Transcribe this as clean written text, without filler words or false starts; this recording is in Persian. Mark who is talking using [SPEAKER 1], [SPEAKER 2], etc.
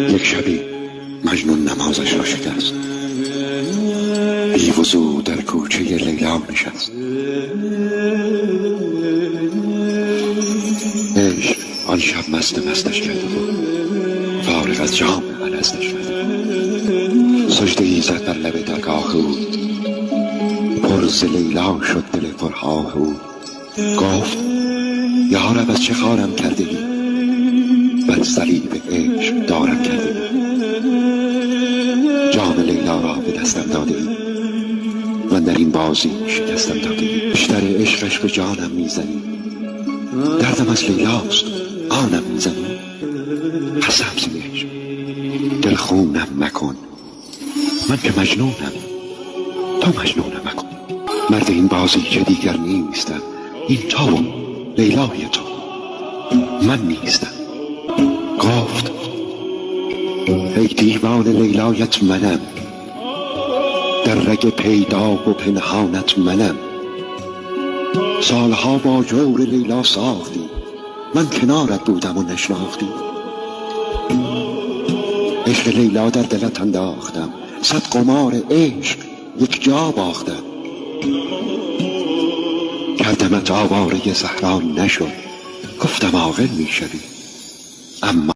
[SPEAKER 1] یک شبی مجنون نمازش را شکست، بی وضو در کوچه لیلا نشست. عشق آن شب مستش کرده بود، فارغ از جام الستش کرده بود. سجده ای زد بر لب درگاه او، پر ز لیلا شد دل پرآه او. گفت یا رب از چه خارم کرده ای، بر صلیب عشق دارم کرده ای. جام لیلا را به دستم داده ای، من در این بازی شکستم داده ای. بیشتر عشقش به جانم میزنی، دردم از لیلاست آنم میزنی. قسم ز عشق دل خونم مکن، من که مجنونم تو مجنونم مکن. مرد این بازی که دیگر نیستم، این تو و لیلای تو، من نیستم. گفت ای دیوان لیلایت منم، در رگ پیدا و پنهانت منم. سالها با جور لیلا ساختی، من کنارت بودم و نشناختی. عشق لیلا در دلت انداختم، صد قمار عشق یک جا باختم. کردمت آواره صحرا نشد، گفتم عاقل میشوی اما